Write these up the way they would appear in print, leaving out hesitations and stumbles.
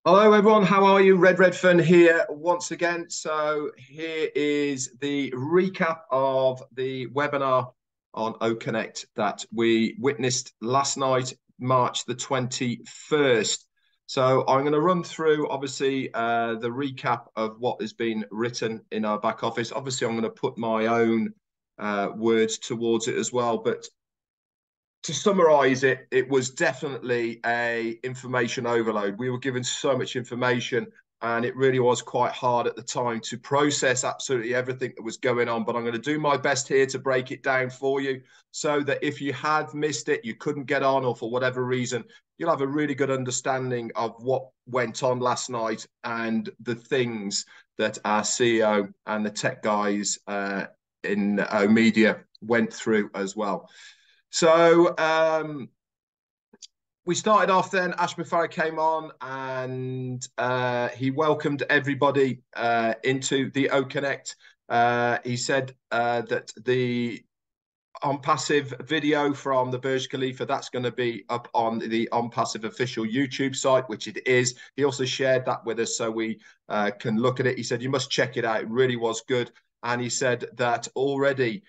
Hello everyone, how are you? Red Fun here once again. So here is the recap of the webinar on O-Connect that we witnessed last night, March the 21st. So I'm going to run through obviously the recap of what has been written in our back office. Obviously, I'm going to put my own words towards it as well, but to summarize it, it was definitely a information overload. We were given so much information, and it really was quite hard at the time to process absolutely everything that was going on. But I'm going to do my best here to break it down for you so that if you had missed it, you couldn't get on, or for whatever reason, you'll have a really good understanding of what went on last night and the things that our CEO and the tech guys in O-Media went through as well. So we started off then. Ash Farah came on and he welcomed everybody into the O-Connect. He said that the OnPassive video from the Burj Khalifa, that's going to be up on the OnPassive official YouTube site, which it is. He also shared that with us so we can look at it. He said, you must check it out. It really was good. And he said that already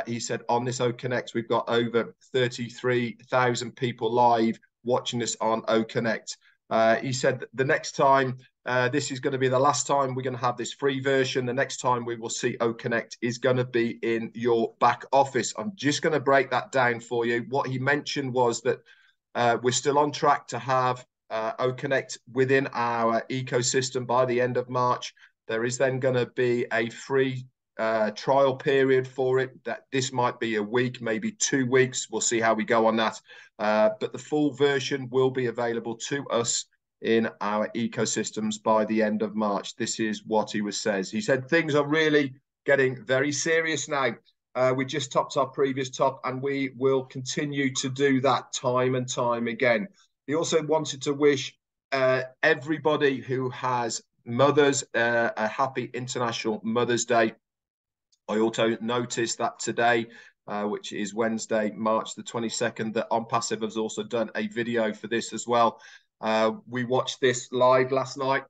he said on this O-Connect, we've got over 33,000 people live watching us on O-Connect. He said the next time, this is going to be the last time we're going to have this free version. The next time we will see O-Connect is going to be in your back office. I'm just going to break that down for you. What he mentioned was that we're still on track to have O-Connect within our ecosystem by the end of March. There is then going to be a free trial period for it. That this might be a week, maybe 2 weeks. We'll see how we go on that. But the full version will be available to us in our ecosystems by the end of March. This is what he says. He said things are really getting very serious now. We just topped our previous top, and we will continue to do that time and time again. He also wanted to wish everybody who has mothers a happy International Mother's Day. I also noticed that today, which is Wednesday, March the 22nd, that OnPassive has also done a video for this as well. We watched this live last night,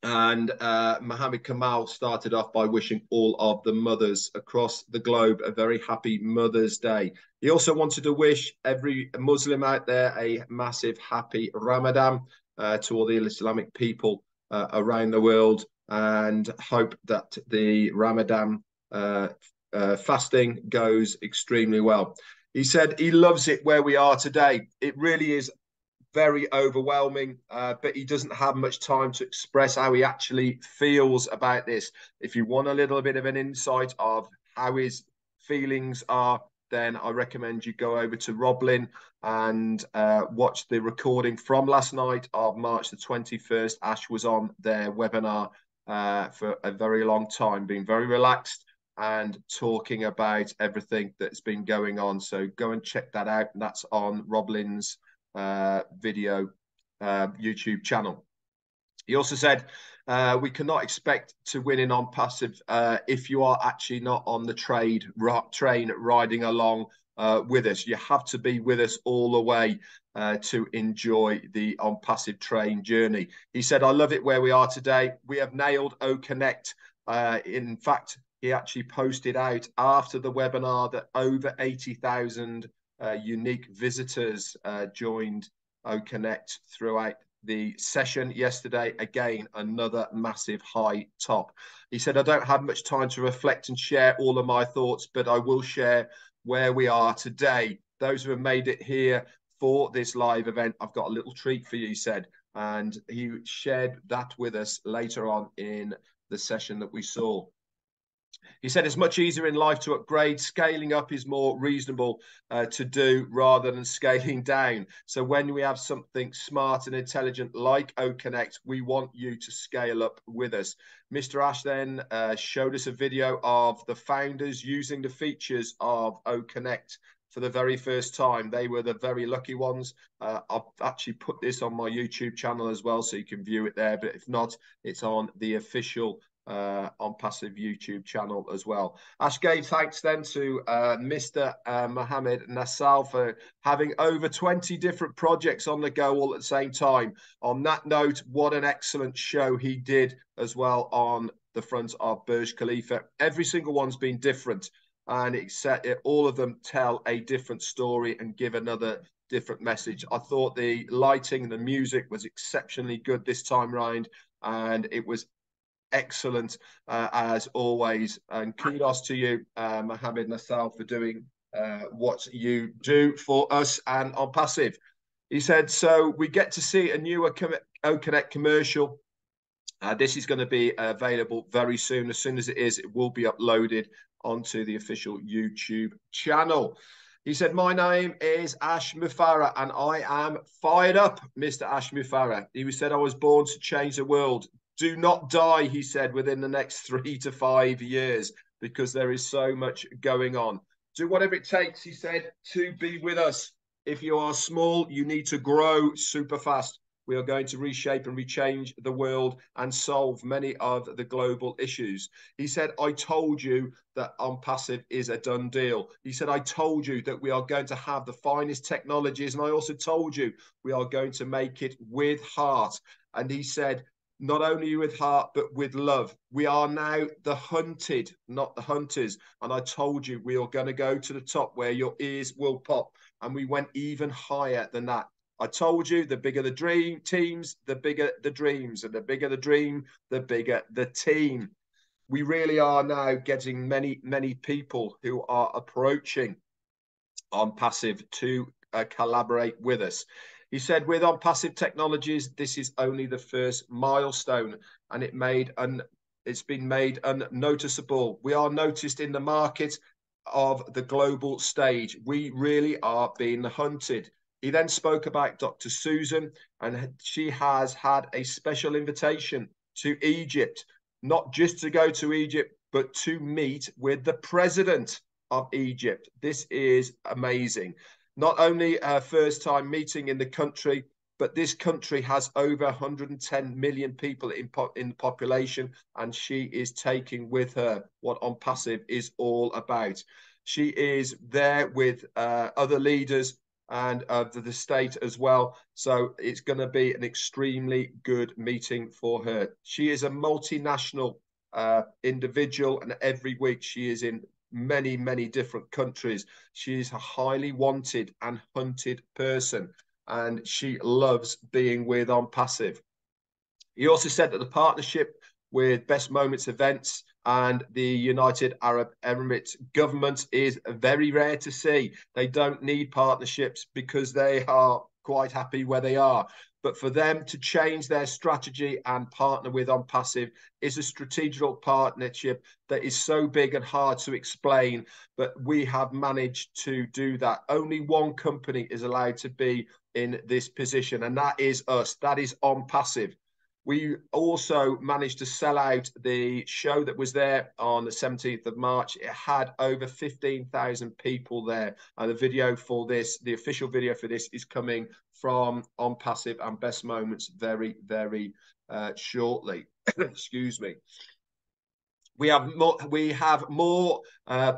and Mohammed Kamal started off by wishing all of the mothers across the globe a very happy Mother's Day. He also wanted to wish every Muslim out there a massive happy Ramadan to all the Islamic people around the world, and hope that the Ramadan fasting goes extremely well. He said he loves it where we are today. It really is very overwhelming, but he doesn't have much time to express how he actually feels about this. If you want a little bit of an insight of how his feelings are, then I recommend you go over to Roblin and watch the recording from last night of March the 21st. Ash was on their webinar for a very long time, being very relaxed and talking about everything that's been going on. So go and check that out. That's on Roblin's video YouTube channel. He also said, we cannot expect to win in OnPassive if you are actually not on the train riding along with us. You have to be with us all the way to enjoy the OnPassive train journey. He said, I love it where we are today. We have nailed O-Connect. In fact, he actually posted out after the webinar that over 80,000 unique visitors joined O-Connect throughout the session yesterday. Again, another massive high top. He said, I don't have much time to reflect and share all of my thoughts, but I will share where we are today. Those who have made it here for this live event, I've got a little treat for you, he said. And he shared that with us later on in the session that we saw. He said it's much easier in life to upgrade. Scaling up is more reasonable to do rather than scaling down. So when we have something smart and intelligent like O-Connect, we want you to scale up with us. Mr. Ash then showed us a video of the founders using the features of O-Connect for the very first time. They were the very lucky ones. I've actually put this on my YouTube channel as well, so you can view it there. But if not, it's on the official OnPassive YouTube channel as well. Ash gave thanks then to Mr. Mohammed Nassal for having over 20 different projects on the go all at the same time. On that note, what an excellent show he did as well on the front of Burj Khalifa. Every single one's been different, and all of them tell a different story and give another different message. I thought the lighting and the music was exceptionally good this time round, and it was excellent as always. And kudos to you, Mohammed Nassal, for doing what you do for us and OnPassive. He said, so we get to see a newer O-Connect commercial. This is going to be available very soon. As soon as it is, it will be uploaded onto the official YouTube channel. He said, my name is Ash Mufarah and I am fired up, Mr. Ash Mufarah. He said, I was born to change the world. Do not die, he said, within the next 3 to 5 years, because there is so much going on. Do whatever it takes, he said, to be with us. If you are small, you need to grow super fast. We are going to reshape and rechange the world and solve many of the global issues. He said, I told you that OnPassive is a done deal. He said, I told you that we are going to have the finest technologies. And I also told you we are going to make it with heart. And he said, not only with heart, but with love. We are now the hunted, not the hunters. And I told you we are going to go to the top where your ears will pop. And we went even higher than that. I told you the bigger the dream teams, the bigger the dreams, and the bigger the dream, the bigger the team. We really are now getting many, many people who are approaching OnPassive to collaborate with us. He said, with OnPassive technologies, this is only the first milestone, and it's been made unnoticeable. We are noticed in the market of the global stage. We really are being hunted. He then spoke about Dr. Susan, and she has had a special invitation to Egypt, not just to go to Egypt, but to meet with the president of Egypt. This is amazing. Not only a first time meeting in the country, but this country has over 110 million people in population, and she is taking with her what OnPassive is all about. She is there with other leaders and of the state as well. So it's going to be an extremely good meeting for her. She is a multinational individual, and every week she is in many, many different countries. She is a highly wanted and hunted person, and she loves being with OnPassive. He also said that the partnership with Best Moments Events and the United Arab Emirates government is very rare to see. They don't need partnerships because they are quite happy where they are. But for them to change their strategy and partner with OnPassive is a strategic partnership that is so big and hard to explain, but we have managed to do that. Only one company is allowed to be in this position, and that is us. That is OnPassive. We also managed to sell out the show that was there on the 17th of March. It had over 15,000 people there. And the video for this, the official video for this, is coming from OnPassive and Best Moments very, very shortly. Excuse me. We have more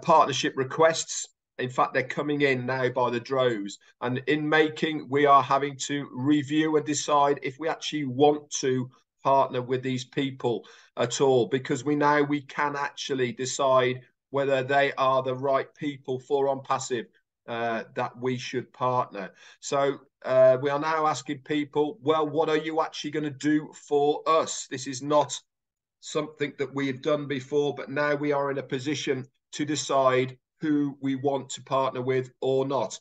partnership requests. In fact, they're coming in now by the droves. And in making, we are having to review and decide if we actually want to partner with these people at all, because we can actually decide whether they are the right people for OnPassive that we should partner. So we are now asking people, well, what are you actually going to do for us? This is not something that we have done before, but now we are in a position to decide who we want to partner with or not.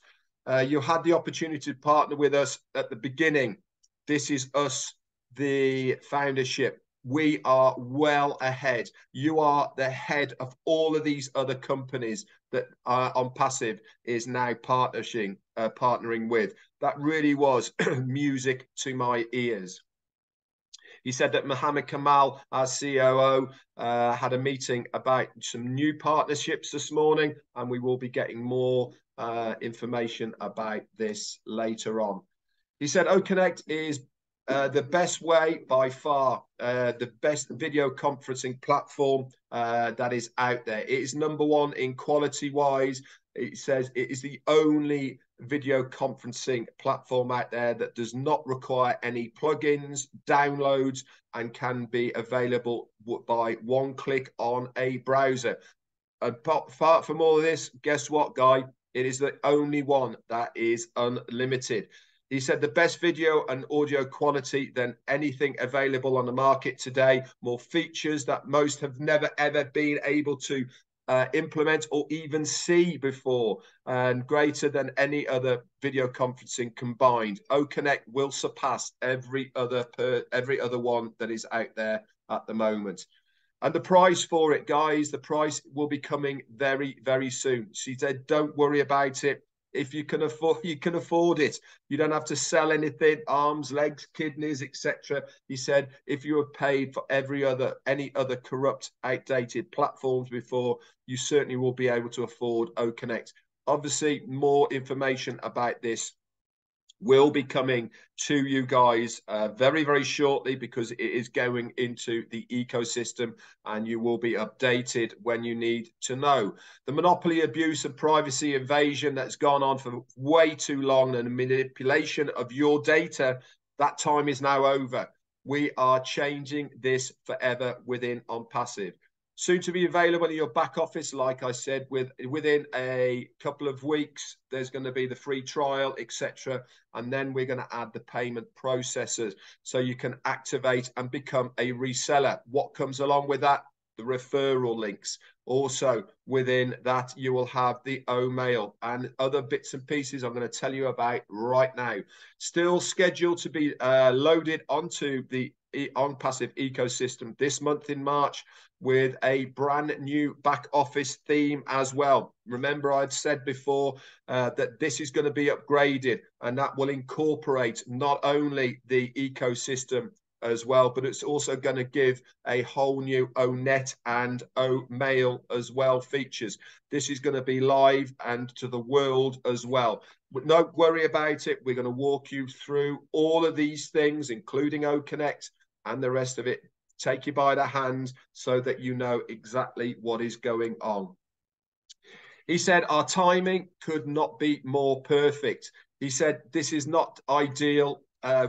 You had the opportunity to partner with us at the beginning. This is us, the foundership. We are well ahead. You are the head of all of these other companies that OnPassive is now partnering with. That really was music to my ears. He said that Mohammed Kamal, our COO, had a meeting about some new partnerships this morning, and we will be getting more information about this later on. He said O-Connect is The best way by far, the best video conferencing platform that is out there. It is number one in quality wise. It says it is the only video conferencing platform out there that does not require any plugins, downloads, and can be available by one click on a browser. Apart from all of this, guess what, Guy? It is the only one that is unlimited. He said the best video and audio quality than anything available on the market today. More features that most have never, ever been able to implement or even see before, and greater than any other video conferencing combined. O-Connect will surpass every other one that is out there at the moment. And the price for it, guys, the price will be coming very, very soon. She said, don't worry about it. If you can afford it. You don't have to sell anything, arms, legs, kidneys, etc. He said, if you were paid for any other corrupt, outdated platforms before, you certainly will be able to afford O-Connect. Obviously, more information about this will be coming to you guys very, very shortly, because it is going into the ecosystem and you will be updated when you need to know. The monopoly abuse and privacy invasion that's gone on for way too long, and the manipulation of your data, that time is now over. We are changing this forever within OnPassive. Soon to be available in your back office, like I said, within a couple of weeks. There's going to be the free trial, etc. And then we're going to add the payment processors so you can activate and become a reseller. What comes along with that? The referral links. Also, within that, you will have the O-Mail and other bits and pieces I'm going to tell you about right now. Still scheduled to be loaded onto the OnPassive ecosystem this month in March, with a brand new back office theme as well. Remember, I'd said before that this is going to be upgraded, and that will incorporate not only the ecosystem as well, but it's also going to give a whole new O-Net and O-Mail as well features. This is going to be live and to the world as well. But don't worry about it. We're going to walk you through all of these things, including O-Connect and the rest of it. Take you by the hand so that you know exactly what is going on. He said our timing could not be more perfect. He said this is not ideal,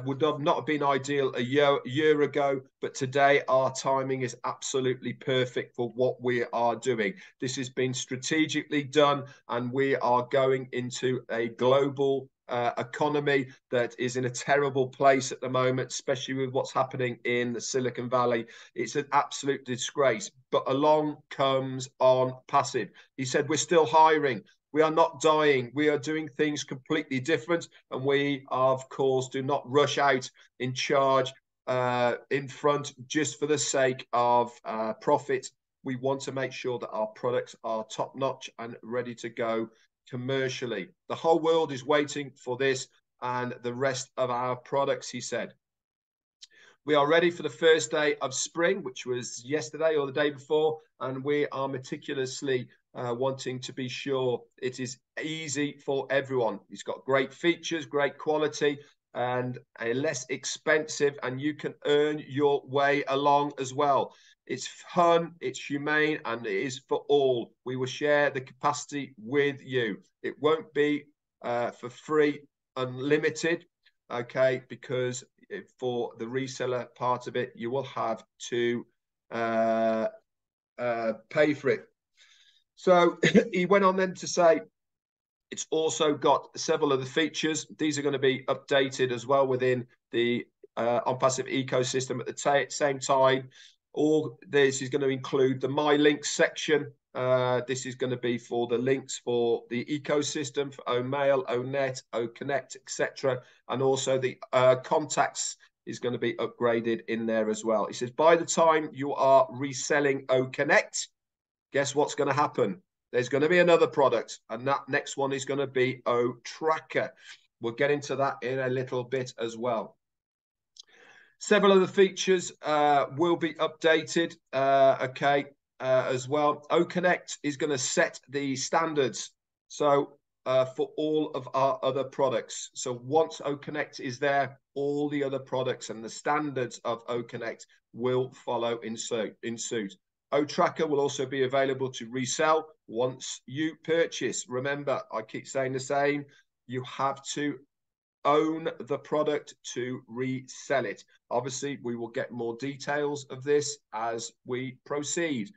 would have not been ideal a year ago, but today our timing is absolutely perfect for what we are doing. This has been strategically done, and we are going into a global economy that is in a terrible place at the moment, especially with what's happening in the Silicon Valley. It's an absolute disgrace. But along comes OnPassive. He said, we're still hiring. We are not dying. We are doing things completely different. And we, of course, do not rush out in charge in front just for the sake of profit. We want to make sure that our products are top notch and ready to go commercially. The whole world is waiting for this and the rest of our products, he said. We are ready for the first day of spring, which was yesterday or the day before, and we are meticulously wanting to be sure it is easy for everyone. It's got great features, great quality, and a less expensive, and you can earn your way along as well. It's fun, it's humane, and it is for all. We will share the capacity with you. It won't be for free, unlimited, okay, because for the reseller part of it, you will have to pay for it. So he went on then to say, it's also got several other features. These are going to be updated as well within the OnPassive ecosystem at the same time. All this is going to include the My Links section. This is going to be for the links for the ecosystem, for O-Mail, O-Net, O-Connect, etc. And also the contacts is going to be upgraded in there as well. He says, by the time you are reselling O-Connect, guess what's going to happen? There's going to be another product, and that next one is going to be O-Tracker. We'll get into that in a little bit as well. Several other features will be updated, as well. O-Connect is going to set the standards. So for all of our other products. So once O-Connect is there, all the other products and the standards of O-Connect will follow in suit. O-Tracker will also be available to resell once you purchase. Remember, I keep saying the same, you have to own the product to resell it. Obviously, we will get more details of this as we proceed.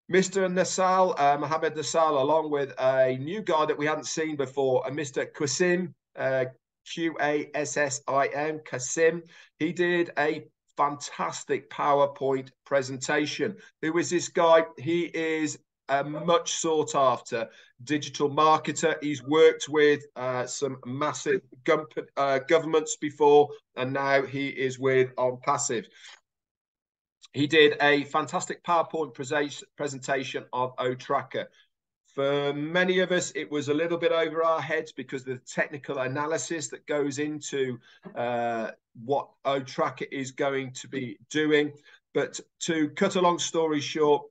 Mr. Nasal, Mohammed Nasal, along with a new guy that we hadn't seen before, Mr. Qasim, Qassim, Qasim. He did a fantastic PowerPoint presentation. Who is this guy? He is a much sought after digital marketer. He's worked with some massive governments before, and now he is with OnPassive. He did a fantastic PowerPoint presentation of O-Tracker. For many of us, it was a little bit over our heads because of the technical analysis that goes into what O-Tracker is going to be doing. But to cut a long story short,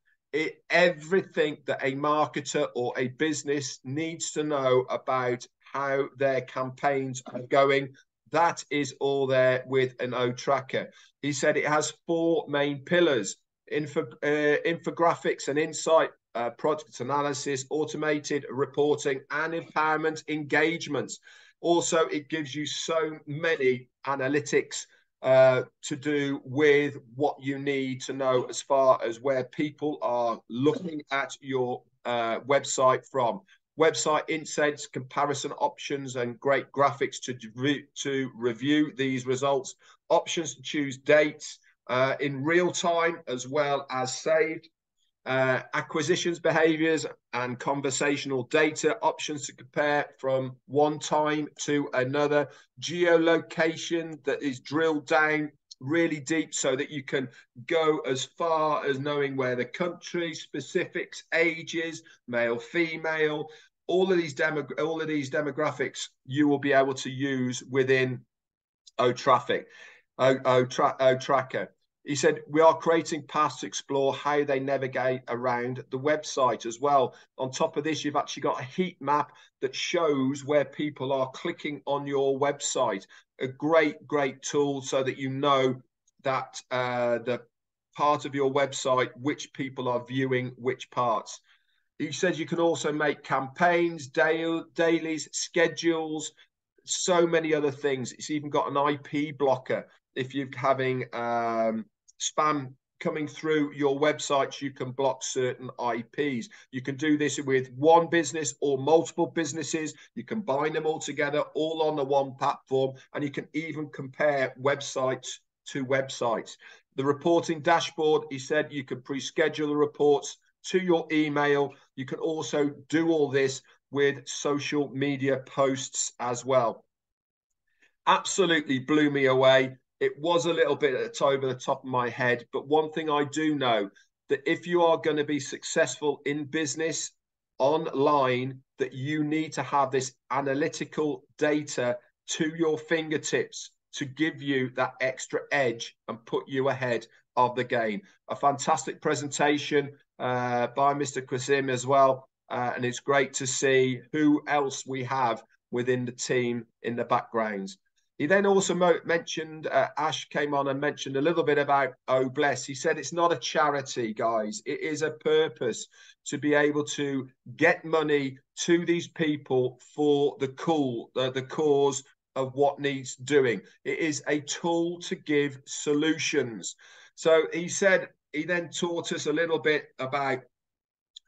everything that a marketer or a business needs to know about how their campaigns are going, that is all there with an O-Tracker. He said it has 4 main pillars: infographics and insight, product analysis, automated reporting, and empowerment engagements. Also, it gives you so many analytics to do with what you need to know as far as where people are looking at your website from. Website insights, comparison options, and great graphics to review these results. Options to choose dates in real time as well as saved. Acquisitions behaviors and conversational data. Options to compare from one time to another. Geolocation that is drilled down really deep so that you can go as far as knowing where the country, specifics, ages, male, female, all of these demographics you will be able to use within O-Tracker. He said, we are creating paths to explore how they navigate around the website as well. On top of this, you've actually got a heat map that shows where people are clicking on your website. A great, great tool so that you know that the part of your website, which people are viewing which parts. He says you can also make campaigns, dailies, schedules, so many other things. It's even got an IP blocker. If you're having spam coming through your websites, you can block certain IPs. You can do this with one business or multiple businesses. You can bind them all together, all on the one platform, and you can even compare websites to websites. The reporting dashboard, he said you could pre-schedule the reports to your email. You can also do all this with social media posts as well. Absolutely blew me away. It was a little bit over the top of my head, but one thing I do know, that if you are going to be successful in business online, that you need to have this analytical data to your fingertips to give you that extra edge and put you ahead of the game. A fantastic presentation by Mr. Qasim as well. And it's great to see who else we have within the team in the background. He then also mentioned, Ash came on and mentioned a little bit about O-Bless. He said it's not a charity, guys. It is a purpose to be able to get money to these people for the cause of what needs doing. It is a tool to give solutions. So he said, he then taught us a little bit about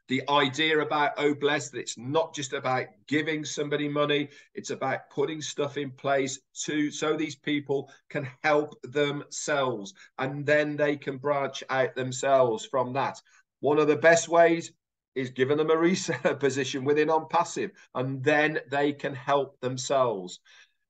the idea about O-Bless, that it's not just about giving somebody money, it's about putting stuff in place so these people can help themselves, and then they can branch out themselves from that. One of the best ways is giving them a reseller position within OnPassive, and then they can help themselves.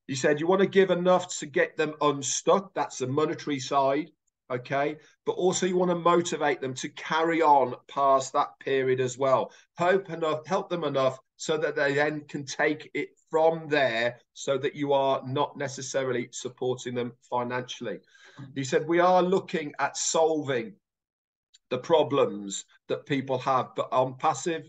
He said you want to give enough to get them unstuck. That's the monetary side. Okay, but also you want to motivate them to carry on past that period as well. Help them enough so that they then can take it from there, so that you are not necessarily supporting them financially. He said we are looking at solving the problems that people have. But OnPassive,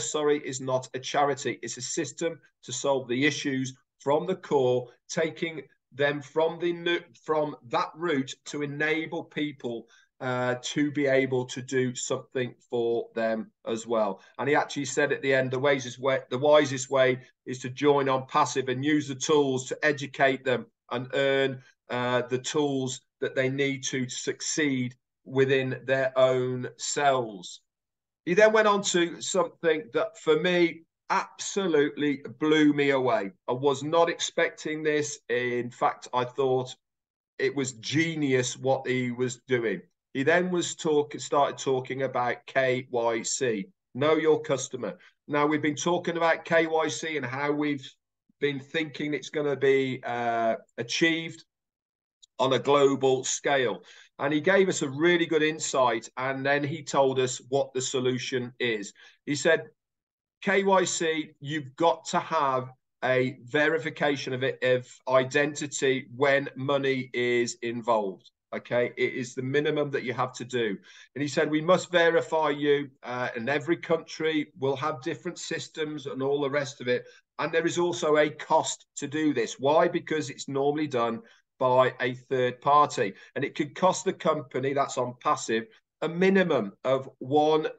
sorry, is not a charity. It's a system to solve the issues from the core, taking them from that route to enable people to be able to do something for them as well. And he actually said at the end, the wisest way is to join OnPassive and use the tools to educate them and earn the tools that they need to succeed within their own selves. He then went on to something that for me absolutely blew me away. I was not expecting this. In fact, I thought it was genius what he was doing. He then started talking about KYC, know your customer. Now, we've been talking about KYC and how we've been thinking it's going to be achieved on a global scale. And he gave us a really good insight. And then he told us what the solution is. He said, KYC, you've got to have a verification of identity when money is involved. Okay, it is the minimum that you have to do. And he said, we must verify you, and every country will have different systems and all the rest of it. And there is also a cost to do this. Why? Because it's normally done by a third party, and it could cost the company that's OnPassive a minimum of $1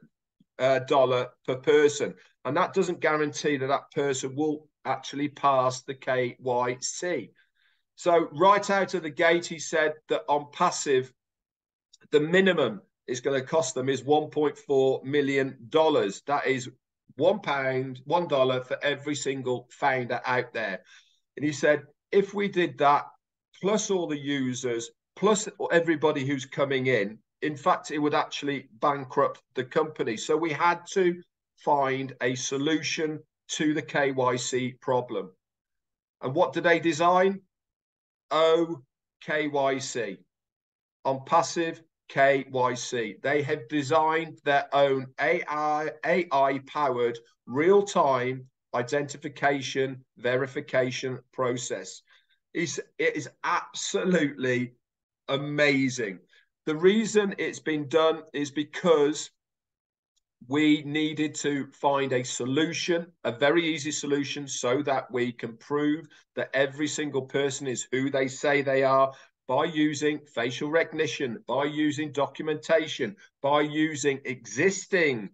per person. And that doesn't guarantee that that person will actually pass the KYC. So right out of the gate, he said that OnPassive, the minimum is going to cost them is $1.4 million. That is $1 for every single founder out there. And he said, if we did that, plus all the users, plus everybody who's coming in fact, it would actually bankrupt the company. So we had to find a solution to the KYC problem. And what did they design? O-KYC, OnPassive KYC. They have designed their own AI-powered real-time identification verification process. It is absolutely amazing. The reason it's been done is because we needed to find a solution, a very easy solution, so that we can prove that every single person is who they say they are by using facial recognition, by using documentation, by using existing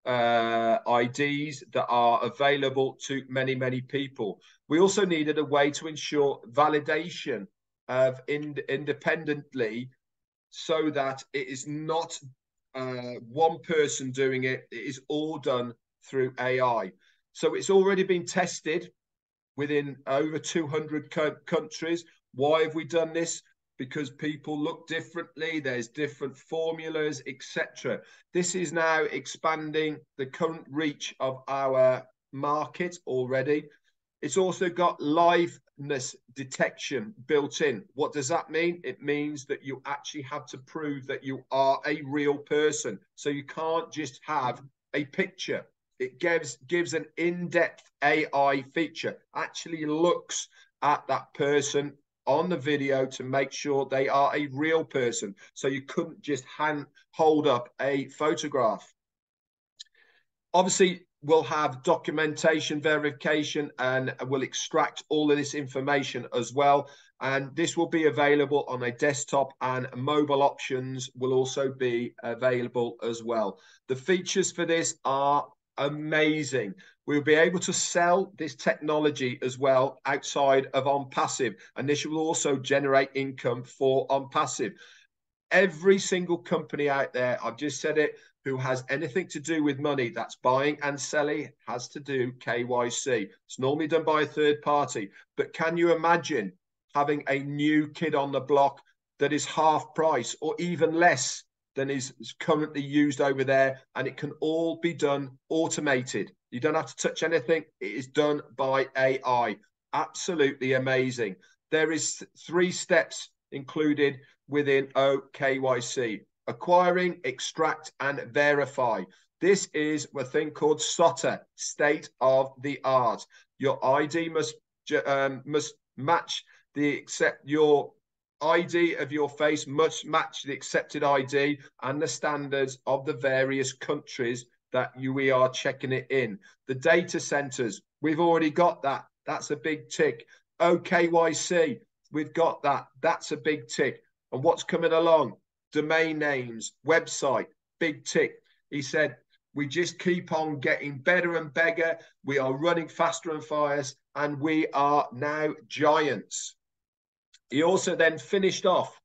IDs that are available to many, many people. We also needed a way to ensure validation of independently, so that it is not one person doing it. It is all done through AI. So it's already been tested within over 200 countries. Why have we done this? Because people look differently. There's different formulas, etc. This is now expanding the current reach of our market already. It's also got liveness detection built in. What does that mean? It means that you actually have to prove that you are a real person. So you can't just have a picture. It gives an in-depth AI feature, actually looks at that person on the video to make sure they are a real person. So you couldn't just hold up a photograph. Obviously, we'll have documentation verification, and we'll extract all of this information as well. And this will be available on a desktop, and mobile options will also be available as well. The features for this are amazing. We'll be able to sell this technology as well outside of OnPassive, and this will also generate income for OnPassive. Every single company out there, I've just said it, who has anything to do with money, that's buying and selling, has to do KYC. It's normally done by a third party. But can you imagine having a new kid on the block that is half price or even less than is currently used over there, and it can all be done automated? You don't have to touch anything. It is done by AI. Absolutely amazing. There is 3 steps included within O-KYC: acquiring, extract, and verify. This is a thing called SOTA, state of the art. Your ID must match your ID of your face must match the accepted ID and the standards of the various countries that we are checking it in. The data centers, we've already got that. That's a big tick. OKYC, we've got that. That's a big tick. And what's coming along? Domain names, website, big tick. He said, we just keep on getting better and bigger. We are running faster and fast, and we are now giants. He also then finished off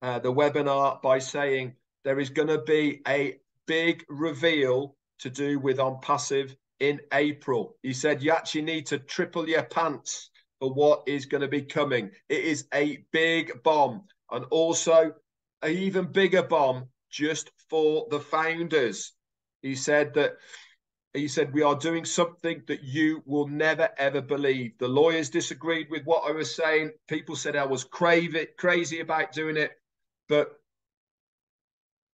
the webinar by saying there is going to be a big reveal to do with OnPassive in April. He said you actually need to triple your pants for what is going to be coming. It is a big bomb, and also an even bigger bomb just for the founders. He said we are doing something that you will never, ever believe. The lawyers disagreed with what I was saying. People said I was crazy about doing it, but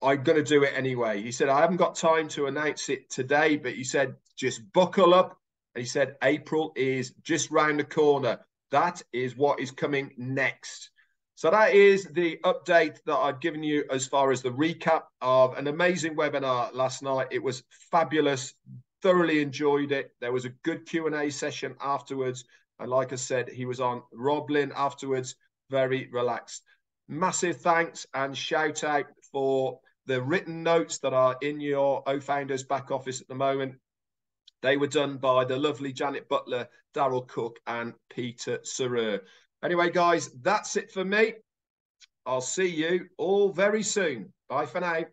I'm going to do it anyway. He said, I haven't got time to announce it today, but he said, just buckle up. And he said, April is just round the corner. That is what is coming next. So that is the update that I've given you as far as the recap of an amazing webinar last night. It was fabulous. Thoroughly enjoyed it. There was a good Q&A session afterwards. And like I said, he was on Rob Lynn afterwards, very relaxed. Massive thanks and shout out for the written notes that are in your O-Founders back office at the moment. They were done by the lovely Janet Butler, Daryl Cook, and Peter Sarer. Anyway, guys, that's it for me. I'll see you all very soon. Bye for now.